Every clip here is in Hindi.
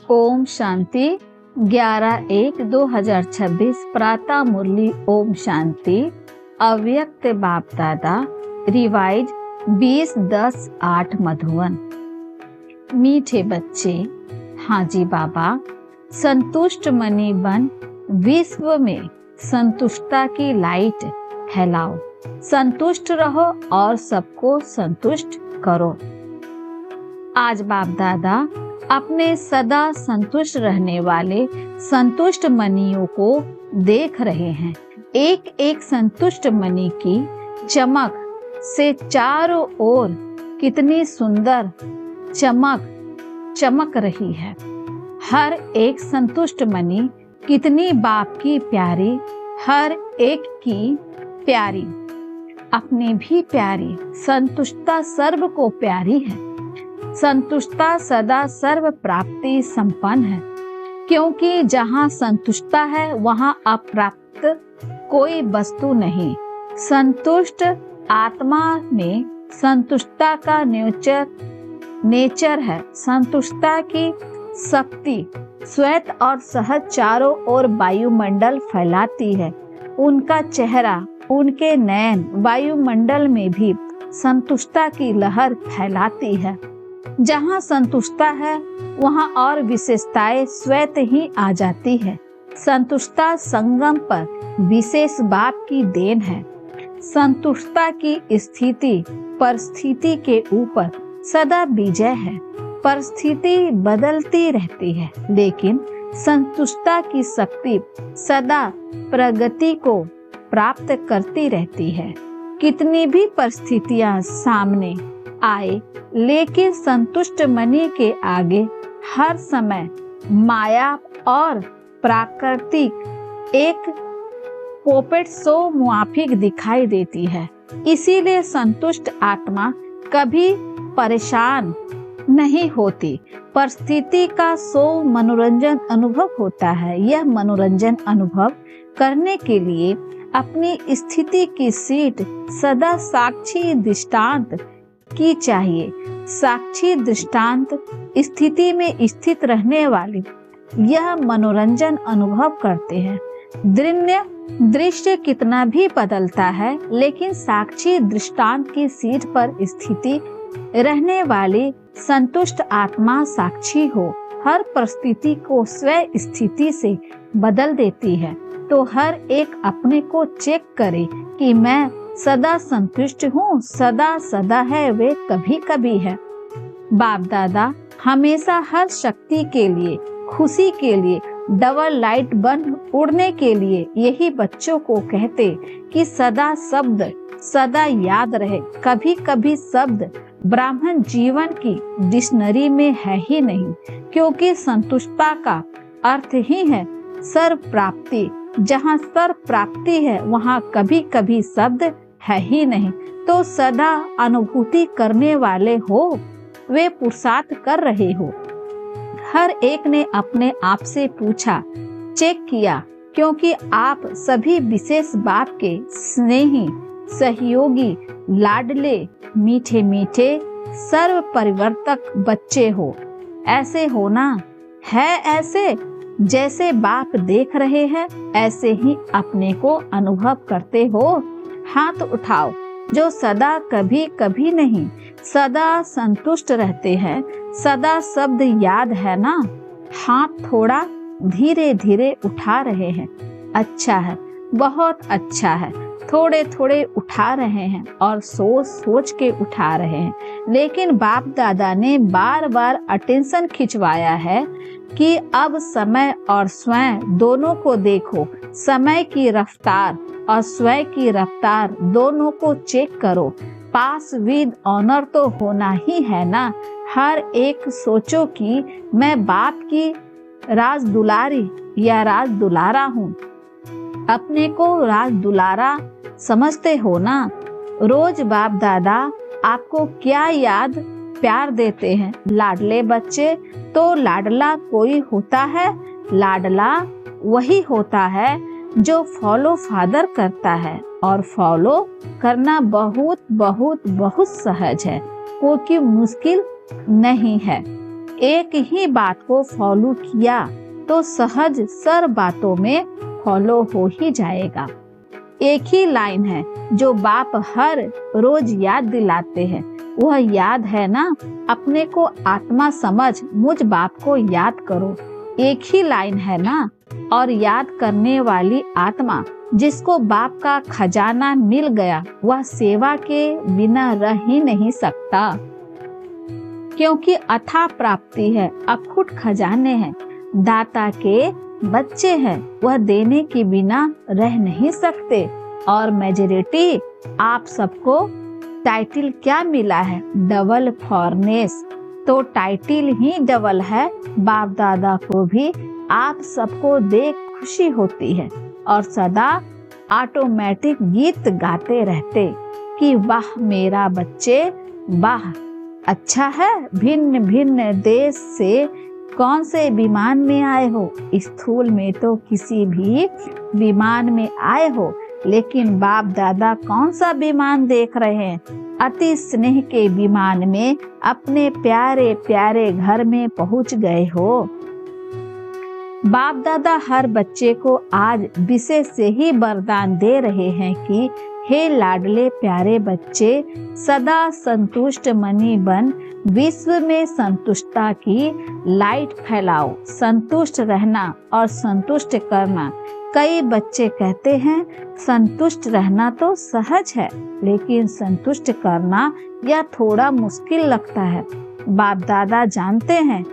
ओम शांति 11/1/2026 प्रातः मुरली। ओम शांति। अव्यक्त बाप दादा रिवाइज 20/10/8 मधुवन। मीठे बच्चे, हाँ जी बाबा, संतुष्ट मनी बन विश्व में संतुष्टता की लाइट फैलाओ। संतुष्ट रहो और सबको संतुष्ट करो। आज बाप दादा अपने सदा संतुष्ट रहने वाले संतुष्ट मनियों को देख रहे हैं। एक एक संतुष्ट मनी की चमक से चारों ओर कितनी सुंदर चमक रही है। हर एक संतुष्ट मनी कितनी बाप की प्यारी, हर एक की प्यारी, अपनी भी प्यारी। संतुष्टता सर्व को प्यारी है। संतुष्टता सदा सर्व प्राप्ति संपन्न है, क्योंकि जहाँ संतुष्टता है वहाँ अप्राप्त कोई वस्तु नहीं। संतुष्ट आत्मा में संतुष्टता का नेचर है। संतुष्टता की शक्ति श्वेत और सहज चारों ओर वायुमंडल फैलाती है। उनका चेहरा, उनके नयन वायुमंडल में भी संतुष्टता की लहर फैलाती है। जहाँ संतुष्टता है वहाँ और विशेषताएं स्वतः ही आ जाती है। संतुष्टता संगम पर विशेष बाप की देन है। संतुष्टता की स्थिति परिस्थिति के ऊपर सदा विजय है। परिस्थिति बदलती रहती है, लेकिन संतुष्टता की शक्ति सदा प्रगति को प्राप्त करती रहती है। कितनी भी परिस्थितियां सामने आए, लेकिन संतुष्ट मनी के आगे हर समय माया और प्राकृतिक एक पोपेट शो मुआफिक दिखाई देती है। इसीलिए संतुष्ट आत्मा कभी परेशान नहीं होती। परिस्थिति का सो मनोरंजन अनुभव होता है। यह मनोरंजन अनुभव करने के लिए अपनी स्थिति की सीट सदा साक्षी दृष्टांत की चाहिए। साक्षी दृष्टांत स्थिति में स्थित रहने वाले यह मनोरंजन अनुभव करते हैं। दृश्य कितना भी बदलता है, लेकिन साक्षी दृष्टांत की सीट पर स्थिति रहने वाली संतुष्ट आत्मा साक्षी हो हर परिस्थिति को स्वयं स्थिति से बदल देती है। तो हर एक अपने को चेक करे कि मैं सदा संतुष्ट हूँ, सदा है, वे कभी कभी है। बाप दादा हमेशा हर शक्ति के लिए, खुशी के लिए, डबल लाइट बन उड़ने के लिए यही बच्चों को कहते कि सदा शब्द सदा याद रहे। कभी कभी शब्द ब्राह्मण जीवन की डिक्शनरी में है ही नहीं, क्योंकि संतुष्टता का अर्थ ही है सर्व प्राप्ति। जहाँ सर्व प्राप्ति है वहाँ कभी कभी शब्द है ही नहीं। तो सदा अनुभूति करने वाले हो, वे पुरुषार्थ कर रहे हो। हर एक ने अपने आप से पूछा, चेक किया, क्योंकि आप सभी विशेष बाप के स्नेही, सहयोगी, लाडले, मीठे मीठे सर्व परिवर्तक बच्चे हो। ऐसे होना है, ऐसे जैसे बाप देख रहे हैं ऐसे ही अपने को अनुभव करते हो। हाथ उठाओ जो सदा कभी कभी नहीं सदा संतुष्ट रहते हैं। सदा शब्द याद है ना? हाथ थोड़ा धीरे धीरे उठा रहे हैं। अच्छा है, बहुत अच्छा है। थोड़े थोड़े उठा रहे हैं और सोच सोच के उठा रहे हैं। लेकिन बाप दादा ने बार बार अटेंशन खिंचवाया है कि अब समय और स्वयं दोनों को देखो। समय की रफ्तार और स्वयं की रफ्तार दोनों को चेक करो। पास विद ऑनर तो होना ही है ना। हर एक सोचो कि मैं बाप की राज दुलारी या राज दुलारा हूँ। अपने को राज दुलारा समझते हो ना। रोज बाप दादा आपको क्या याद प्यार देते हैं? लाडले बच्चे। तो लाडला कोई होता है? लाडला वही होता है जो फॉलो फादर करता है, और फॉलो करना बहुत बहुत बहुत सहज है, क्योंकि मुश्किल नहीं है। एक ही बात को फॉलो किया तो सहज सर बातों में फॉलो हो ही जाएगा। एक ही लाइन है जो बाप हर रोज याद दिलाते हैं, वह याद है ना, अपने को आत्मा समझ मुझ बाप को याद करो। एक ही लाइन है ना, और याद करने वाली आत्मा जिसको बाप का खजाना मिल गया वह सेवा के बिना रह ही नहीं सकता, क्योंकि अथाह प्राप्ति है, अखुट खजाने हैं, दाता के बच्चे हैं, वह देने के बिना रह नहीं सकते। और मेजॉरिटी आप सबको टाइटल क्या मिला है? डबल फॉरनेस। तो टाइटल ही डबल है। बाप दादा को भी आप सबको देख खुशी होती है और सदा ऑटोमेटिक गीत गाते रहते कि वाह मेरा बच्चे वाह, अच्छा है। भिन्न भिन्न देश से कौन से विमान में आए हो? स्थूल में तो किसी भी विमान में आए हो, लेकिन बाप दादा कौन सा विमान देख रहे हैं? अति स्नेह के विमान में अपने प्यारे प्यारे घर में पहुंच गए हो। बाप दादा हर बच्चे को आज विशेष से ही वरदान दे रहे हैं कि हे लाडले प्यारे बच्चे, सदा संतुष्ट मनी बन विश्व में संतुष्टता की लाइट फैलाओ। संतुष्ट रहना और संतुष्ट करना। कई बच्चे कहते हैं संतुष्ट रहना तो सहज है, लेकिन संतुष्ट करना यह थोड़ा मुश्किल लगता है। बाप दादा जानते हैं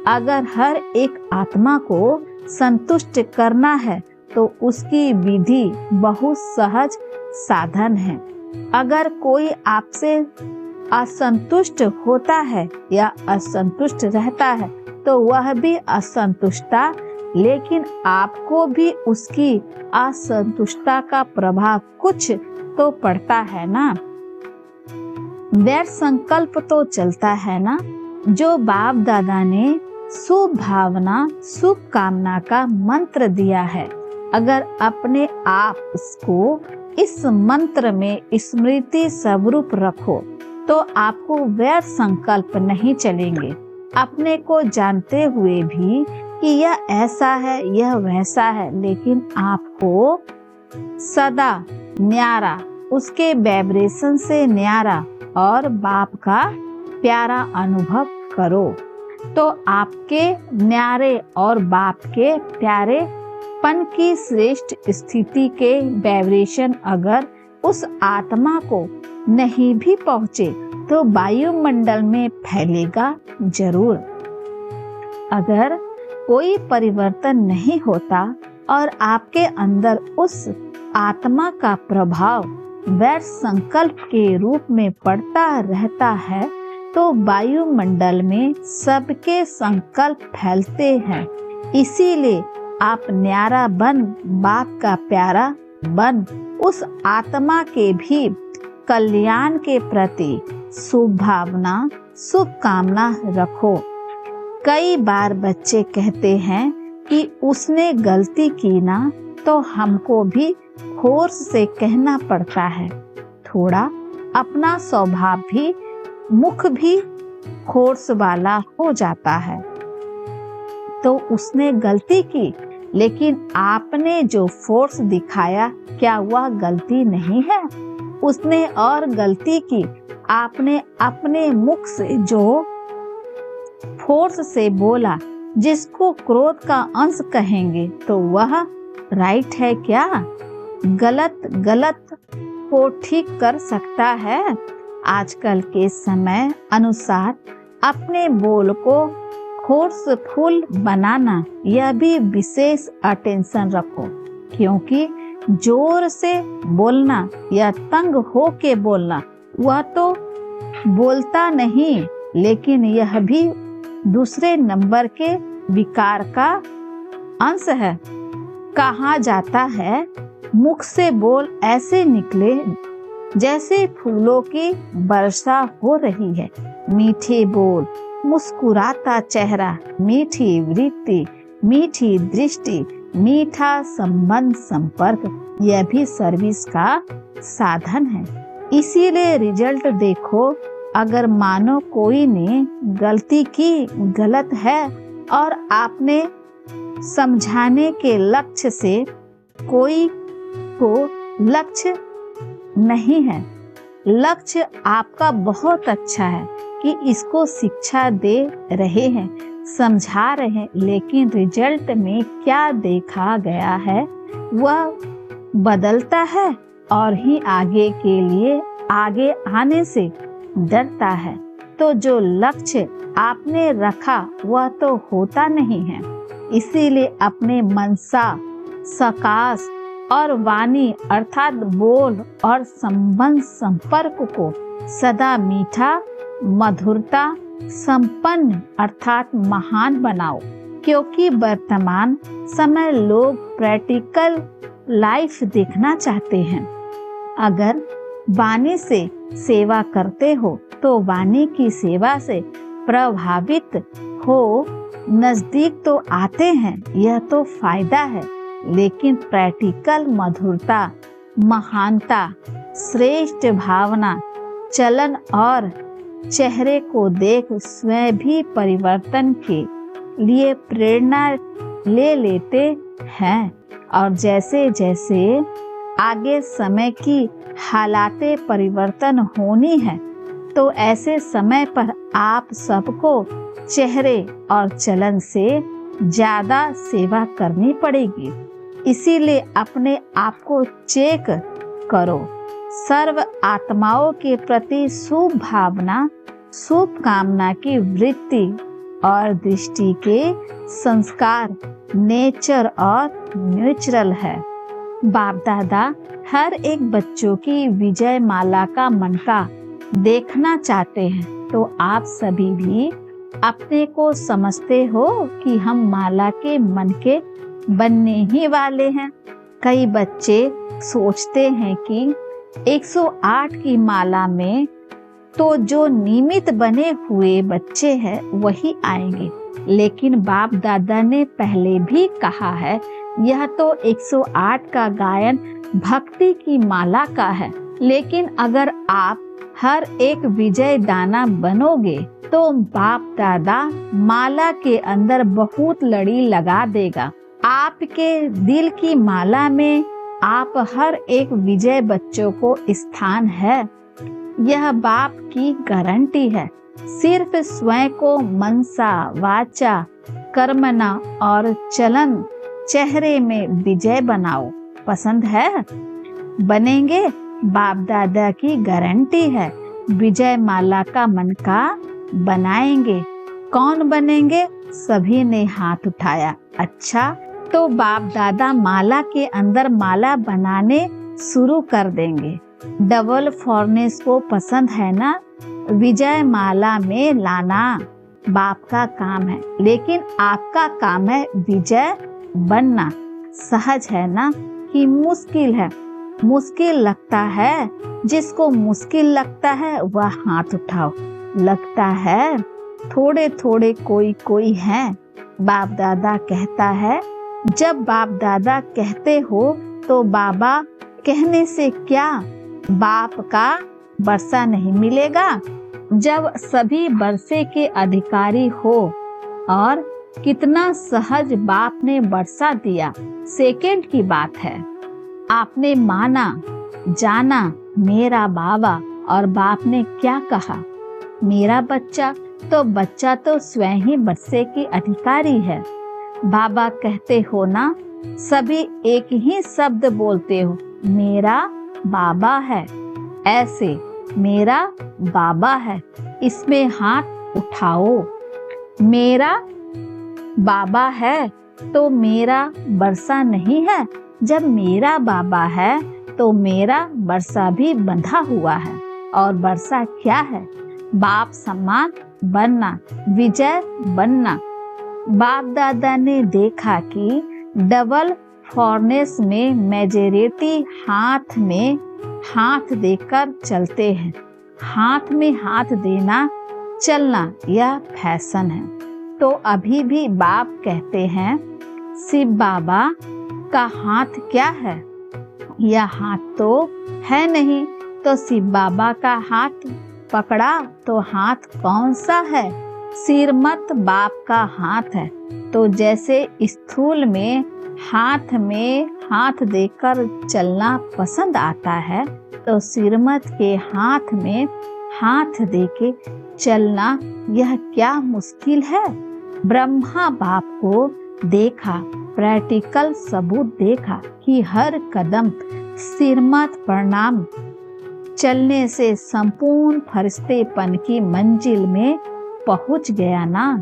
अगर हर एक आत्मा को संतुष्ट करना है तो उसकी विधि बहुत सहज साधन है। अगर कोई आपसे असंतुष्ट होता है या असंतुष्ट रहता है तो वह भी असंतुष्टता, लेकिन आपको भी उसकी असंतुष्टता का प्रभाव कुछ तो पड़ता है ना। वैर संकल्प तो चलता है ना, जो बाप दादा ने शुभ भावना शुभ कामना का मंत्र दिया है। अगर अपने आप को इस मंत्र में स्मृति स्वरूप रखो तो आपको वैर संकल्प नहीं चलेंगे। अपने को जानते हुए भी कि यह ऐसा है यह वैसा है, लेकिन आपको सदा न्यारा, उसके वाइब्रेशन से न्यारा और बाप का प्यारा अनुभव करो तो आपके न्यारे और बाप के प्यारे पन की श्रेष्ठ स्थिति के वाइब्रेशन अगर उस आत्मा को नहीं भी पहुँचे तो वायुमंडल में फैलेगा जरूर। अगर कोई परिवर्तन नहीं होता और आपके अंदर उस आत्मा का प्रभाव वैर संकल्प के रूप में पड़ता रहता है तो वायुमंडल में सबके संकल्प फैलते हैं। इसीलिए आप न्यारा बन बाप का प्यारा बन उस आत्मा के भी कल्याण के प्रति शुभ भावना शुभ कामना रखो। कई बार बच्चे कहते हैं कि उसने गलती की ना, तो हमको भी फोर्स से कहना पड़ता है। थोड़ा अपना स्वभाव भी मुख भी फोर्स वाला हो जाता है। तो उसने गलती की, लेकिन आपने जो फोर्स दिखाया क्या वह गलती नहीं है? उसने और गलती की, आपने अपने मुख से जो फोर्स से बोला जिसको क्रोध का अंश कहेंगे, तो वह राइट है क्या? गलत गलत को ठीक कर सकता है? आजकल के समय अनुसार अपने बोल को फोर्सफुल बनाना, यह भी विशेष अटेंशन रखो, क्योंकि जोर से बोलना या तंग हो के बोलना वह तो बोलता नहीं, लेकिन यह भी दूसरे नंबर के विकार का अंश है। कहा जाता है मुख से बोल ऐसे निकले जैसे फूलों की वर्षा हो रही है। मीठे बोल, मुस्कुराता चेहरा, मीठी वृत्ति, मीठी दृष्टि, मीठा संबंध संपर्क, यह भी सर्विस का साधन है। इसीलिए रिजल्ट देखो, अगर मानो कोई ने गलती की, गलत है, और आपने समझाने के लक्ष्य से कोई को लक्ष्य नहीं है, लक्ष्य आपका बहुत अच्छा है कि इसको शिक्षा दे रहे हैं, समझा रहे हैं, लेकिन रिजल्ट में क्या देखा गया है वह बदलता है और ही आगे के लिए आगे आने से डरता है। तो जो लक्ष्य आपने रखा वह तो होता नहीं है। इसीलिए अपने मनसा, सकाश और वाणी अर्थात बोल और संबंध संपर्क को सदा मीठा, मधुरता संपन्न अर्थात महान बनाओ, क्योंकि वर्तमान समय लोग प्रैक्टिकल लाइफ देखना चाहते हैं। अगर वाणी से सेवा करते हो तो वाणी की सेवा से प्रभावित हो नजदीक तो आते हैं, यह तो फायदा है। लेकिन प्रैक्टिकल मधुरता, महानता, श्रेष्ठ भावना, चलन और चेहरे को देख स्वयं भी परिवर्तन के लिए प्रेरणा ले लेते हैं। और जैसे जैसे आगे समय की हालातें परिवर्तन होनी है तो ऐसे समय पर आप सबको चेहरे और चलन से ज्यादा सेवा करनी पड़ेगी। इसीलिए अपने आप को चेक करो। सर्व आत्माओं के प्रति शुभ भावना, शुभ कामना की वृत्ति और दृष्टि के संस्कार नेचर और न्यूट्रल है। बाप दादा हर एक बच्चों की विजय माला का मनका देखना चाहते हैं, तो आप सभी भी अपने को समझते हो कि हम माला के मन के बनने ही वाले हैं। कई बच्चे सोचते हैं कि 108 की माला में तो जो निमित्त बने हुए बच्चे हैं वही आएंगे, लेकिन बाप दादा ने पहले भी कहा है यह तो 108 का गायन भक्ति की माला का है। लेकिन अगर आप हर एक विजय दाना बनोगे तो बाप दादा माला के अंदर बहुत लड़ी लगा देगा। आपके दिल की माला में आप हर एक विजय बच्चों को स्थान है, यह बाप की गारंटी है। सिर्फ स्वयं को मनसा, वाचा, कर्मना और चलन चेहरे में विजय बनाओ। पसंद है? बनेंगे? बाप दादा की गारंटी है विजय माला का मनका बनाएंगे। कौन बनेंगे? सभी ने हाथ उठाया। अच्छा, तो बाप दादा माला के अंदर माला बनाने शुरू कर देंगे। डबल फॉर्नेस को पसंद है ना? विजय माला में लाना बाप का काम है, लेकिन आपका काम है विजय बनना। सहज है ना कि मुश्किल है? मुश्किल लगता है? जिसको मुश्किल लगता है वह हाथ उठाओ। लगता है? थोड़े थोड़े कोई कोई है। बाप दादा कहता है, जब बाप दादा कहते हो तो बाबा कहने से क्या बाप का वर्षा नहीं मिलेगा? जब सभी वर्षे के अधिकारी हो, और कितना सहज बाप ने वर्षा दिया, सेकंड की बात है। आपने माना, जाना मेरा बाबा, और बाप ने क्या कहा? मेरा बच्चा, तो बच्चा तो स्वयं ही वर्षे के अधिकारी है। बाबा कहते हो ना, सभी एक ही शब्द बोलते हो, मेरा बाबा है। ऐसे मेरा बाबा है, इसमें हाथ उठाओ। मेरा बाबा है तो मेरा वर्षा नहीं है। जब मेरा बाबा है तो मेरा वर्षा भी बंधा हुआ है। और वर्षा क्या है? बाप समान बनना, विजय बनना। बाप दादा ने देखा कि डबल फॉर्नेस में मेजॉरिटी हाथ में हाथ देकर चलते हैं। हाथ में हाथ देना चलना यह फैशन है। तो अभी भी बाप कहते हैं, शिव बाबा का हाथ क्या है? यह हाथ तो है नहीं, तो शिव बाबा का हाथ पकड़ा तो हाथ कौन सा है? सिरमत बाप का हाथ है। तो जैसे स्थूल में हाथ देकर चलना पसंद आता है, तो सिरमत के हाथ में हाथ देके चलना यह क्या मुश्किल है? ब्रह्मा बाप को देखा, प्रैक्टिकल सबूत देखा कि हर कदम सिरमत प्रणाम चलने से संपूर्ण फरिश्तेपन की मंजिल में पहुंच गया ना,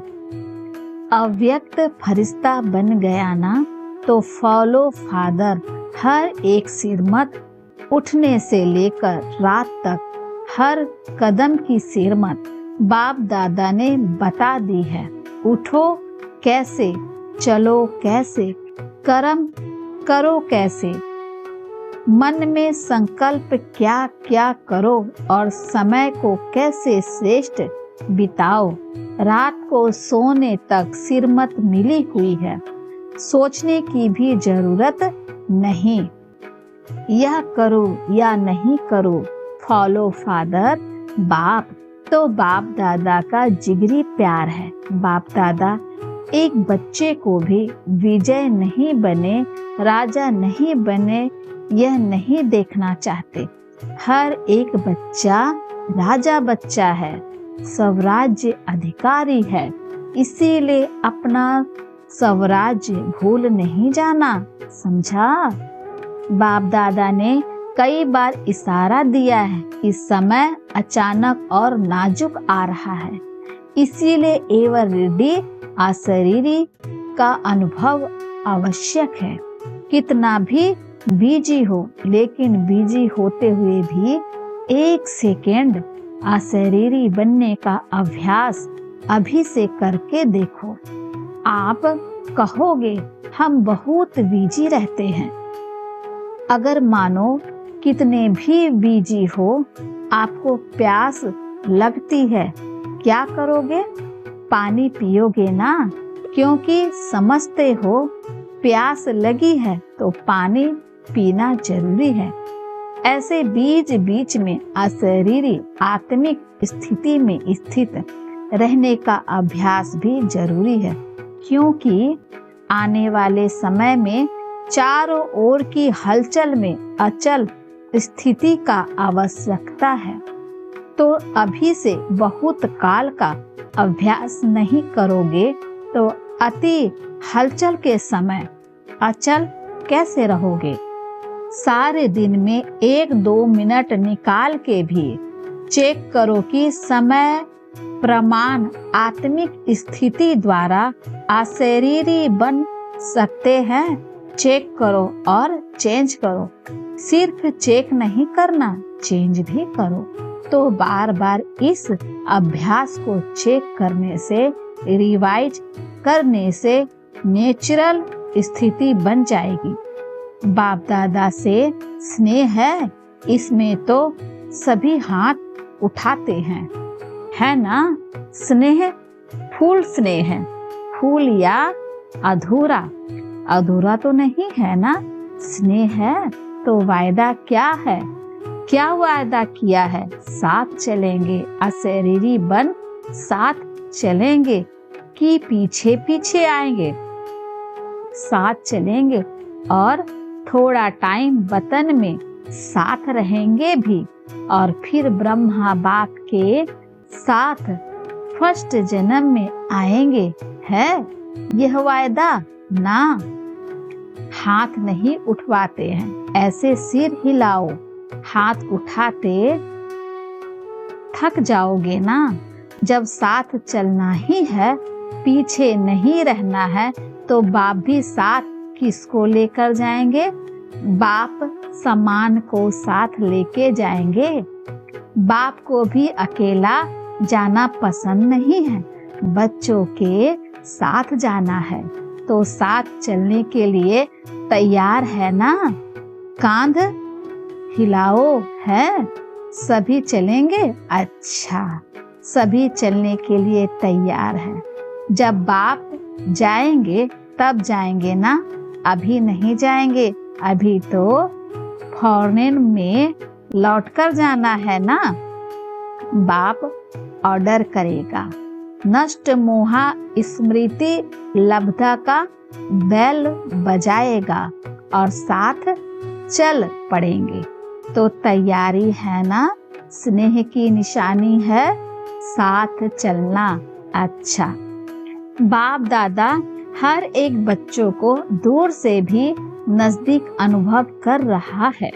अव्यक्त फरिश्ता बन गया ना। तो फॉलो फादर हर एक सिरमत उठने से लेकर रात तक हर कदम की सिरमत बाप दादा ने बता दी है। उठो कैसे, चलो कैसे, कर्म करो कैसे, मन में संकल्प क्या क्या करो और समय को कैसे श्रेष्ठ बिताओ। रात को सोने तक सिरमत मिली हुई है, सोचने की भी जरूरत नहीं। यह करो या नहीं करो, फॉलो फादर बाप। तो बाप दादा का जिगरी प्यार है। बाप दादा एक बच्चे को भी विजय नहीं बने, राजा नहीं बने, यह नहीं देखना चाहते। हर एक बच्चा राजा बच्चा है, स्वराज्य अधिकारी है। इसीलिए अपना स्वराज्य भूल नहीं जाना, समझा? बाप दादा ने कई बार इशारा दिया है कि समय अचानक और नाजुक आ रहा है, इसीलिए एवर रेडी अशरीरी का अनुभव आवश्यक है। कितना भी बिजी हो, लेकिन बिजी होते हुए भी 1 सेकेंड अशरीरी बनने का अभ्यास अभी से करके देखो। आप कहोगे हम बहुत बिजी रहते हैं। अगर मानो कितने भी बिजी हो, आपको प्यास लगती है, क्या करोगे? पानी पियोगे ना, क्योंकि समझते हो प्यास लगी है तो पानी पीना जरूरी है। ऐसे बीच बीच में अशरीरी आत्मिक स्थिति में स्थित रहने का अभ्यास भी जरूरी है, क्योंकि आने वाले समय में चारों ओर की हलचल में अचल स्थिति का आवश्यकता है। तो अभी से बहुत काल का अभ्यास नहीं करोगे तो अति हलचल के समय अचल कैसे रहोगे? सारे दिन में 1-2 मिनट निकाल के भी चेक करो कि समय प्रमाण आत्मिक स्थिति द्वारा अशरीरी बन सकते हैं। चेक करो और चेंज करो। सिर्फ चेक नहीं करना, चेंज भी करो। तो बार बार इस अभ्यास को चेक करने से, रिवाइज करने से नेचुरल स्थिति बन जाएगी। बाप दादा से स्नेह है, इसमें तो सभी हाथ उठाते हैं, है ना? स्नेह फूल स्नेह है, फूल या अधूरा? अधूरा तो नहीं है ना, स्नेह है। तो वायदा क्या है? क्या वायदा किया है? साथ चलेंगे, अशरीरी बन साथ चलेंगे कि पीछे पीछे आएंगे? साथ चलेंगे और थोड़ा टाइम वतन में साथ रहेंगे भी, और फिर ब्रह्मा बाप के साथ फर्स्ट जन्म में आएंगे, है यह वायदा ना? हाथ नहीं उठवाते हैं, ऐसे सिर हिलाओ। हाथ उठाते थक जाओगे ना। जब साथ चलना ही है, पीछे नहीं रहना है, तो बाप भी साथ किसको लेकर जाएंगे? बाप सामान को साथ लेके जाएंगे। बाप को भी अकेला जाना पसंद नहीं है, बच्चों के साथ जाना है। तो साथ चलने के लिए तैयार है ना? कांध हिलाओ, है? सभी चलेंगे? अच्छा, सभी चलने के लिए तैयार है। जब बाप जाएंगे तब जाएंगे ना, अभी नहीं जाएंगे। अभी तो फॉरेन में लौटकर जाना है ना। बाप ऑर्डर करेगा। नष्ट मोहा स्मृति लब्धा का बैल बजाएगा और साथ चल पड़ेंगे। तो तैयारी है ना? स्नेह की निशानी है साथ चलना। अच्छा, बाप दादा हर एक बच्चों को दूर से भी नजदीक अनुभव कर रहा है।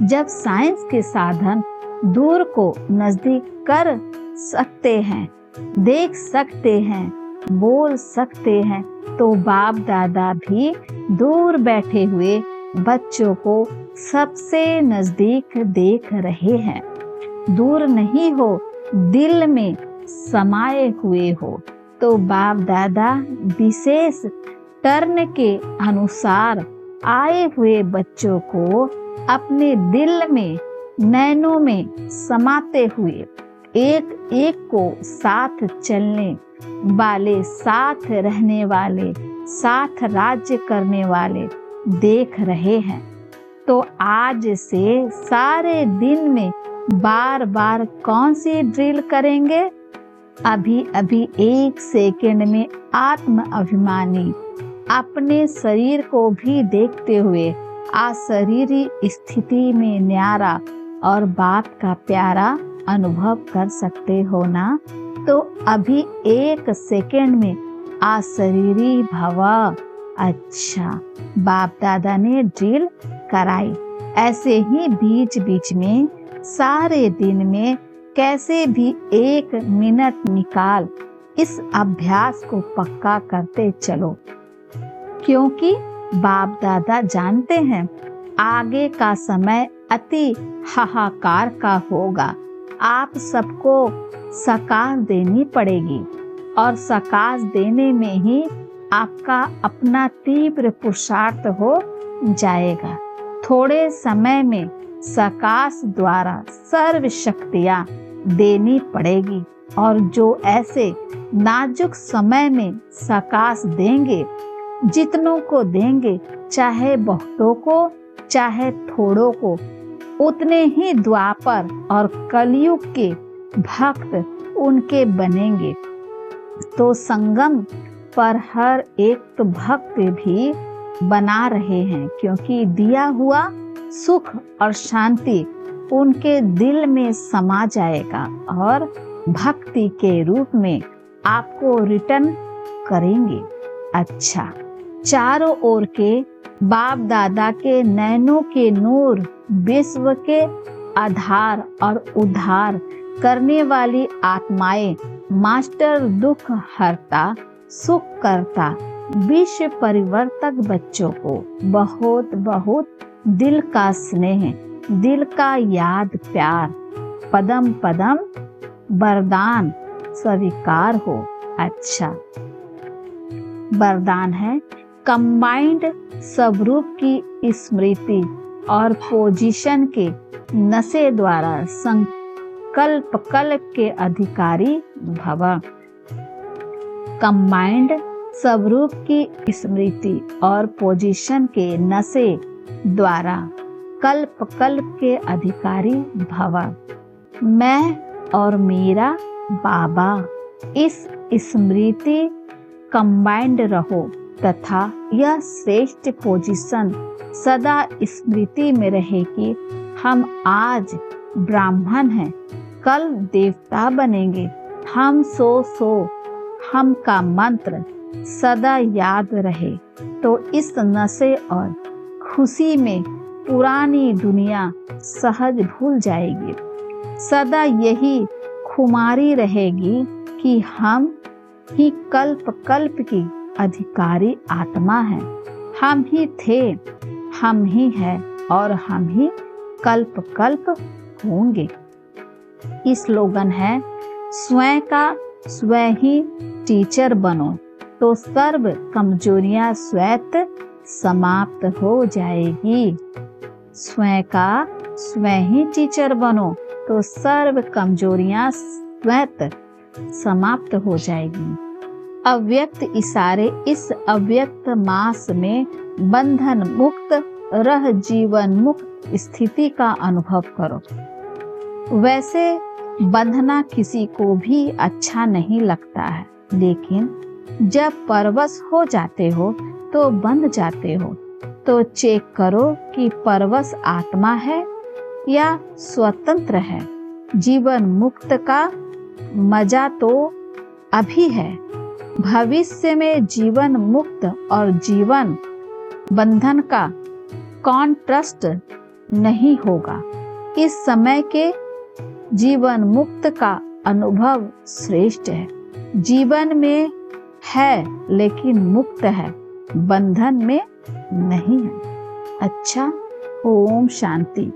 जब साइंस के साधन दूर को नजदीक कर सकते हैं, देख सकते हैं, बोल सकते हैं, तो बाप दादा भी दूर बैठे हुए बच्चों को सबसे नजदीक देख रहे हैं। दूर नहीं हो, दिल में समाये हुए हो। तो बाप दादा विशेष टर्न के अनुसार आए हुए बच्चों को अपने दिल में, नैनों में समाते हुए एक एक को साथ चलने वाले, साथ रहने वाले, साथ राज्य करने वाले देख रहे हैं। तो आज से सारे दिन में बार बार कौन सी ड्रिल करेंगे? अभी अभी 1 सेकंड में आत्म अभिमानी अपने शरीर को भी देखते हुए अशरीरी स्थिति में न्यारा और बाप का प्यारा अनुभव कर सकते हो ना? तो अभी 1 सेकंड में अशरीरी भव। अच्छा, बाप दादा ने ड्रिल कराई। ऐसे ही बीच बीच में सारे दिन में कैसे भी 1 मिनट निकाल इस अभ्यास को पक्का करते चलो, क्योंकि बाप दादा जानते हैं आगे का समय अति हाहाकार का होगा। आप सबको सकाश देनी पड़ेगी और सकाश देने में ही आपका अपना तीव्र पुरुषार्थ हो जाएगा। थोड़े समय में सकाश द्वारा सर्व शक्तियाँ देनी पड़ेगी और जो ऐसे नाजुक समय में सकाश देंगे, जितनों को देंगे, चाहे बहुतों को चाहे थोड़ों को, उतने ही द्वापर और कलयुग के भक्त उनके बनेंगे। तो संगम पर हर एक तो भक्त भी बना रहे हैं, क्योंकि दिया हुआ सुख और शांति उनके दिल में समा जाएगा और भक्ति के रूप में आपको रिटर्न करेंगे। अच्छा, चारों ओर के बाप दादा के नैनों के नूर विश्व के आधार और उद्धार करने वाली आत्माएं, मास्टर दुख हरता सुख करता विश्व परिवर्तक बच्चों को बहुत बहुत दिल का स्नेह, दिल का याद प्यार, पदम पदम वरदान स्वीकार हो। अच्छा, वरदान है कंबाइंड स्वरूप की स्मृति और पोजीशन के नशे द्वारा संकल्प कल्प के अधिकारी भव। कंबाइंड स्वरूप की स्मृति और पोजीशन के नशे द्वारा कल्प कल्प के अधिकारी भव। मैं और मेरा बाबा इस स्मृति कंबाइंड रहो तथा यह श्रेष्ठ पोजीशन सदा स्मृति में रहे कि हम आज ब्राह्मण हैं, कल देवता बनेंगे। हम सो हम का मंत्र सदा याद रहे। तो इस नशे और खुशी में पुरानी दुनिया सहज भूल जाएगी। सदा यही खुमारी रहेगी कि हम ही कल्प कल्प की अधिकारी आत्मा है। हम ही थे, हम ही हैं और हम ही कल्प कल्प होंगे। इस स्लोगन है स्वयं का स्वयं ही टीचर बनो तो सर्व कमजोरियां स्वयं समाप्त हो जाएगी। स्वयं का स्वयं ही टीचर बनो तो सर्व कमजोरियां स्वयं समाप्त हो जाएगी। अव्यक्त इशारे इस अव्यक्त मास में बंधन मुक्त रह जीवन मुक्त स्थिति का अनुभव करो। वैसे बंधना किसी को भी अच्छा नहीं लगता है, लेकिन जब परवश हो जाते हो तो बंध जाते हो। तो चेक करो कि परवश आत्मा है या स्वतंत्र है। जीवन मुक्त का मजा तो अभी है, भविष्य में जीवन मुक्त और जीवन बंधन का कॉन्ट्रास्ट नहीं होगा। इस समय के जीवन मुक्त का अनुभव श्रेष्ठ है। जीवन में है लेकिन मुक्त है, बंधन में नहीं है। अच्छा, ओम शांति।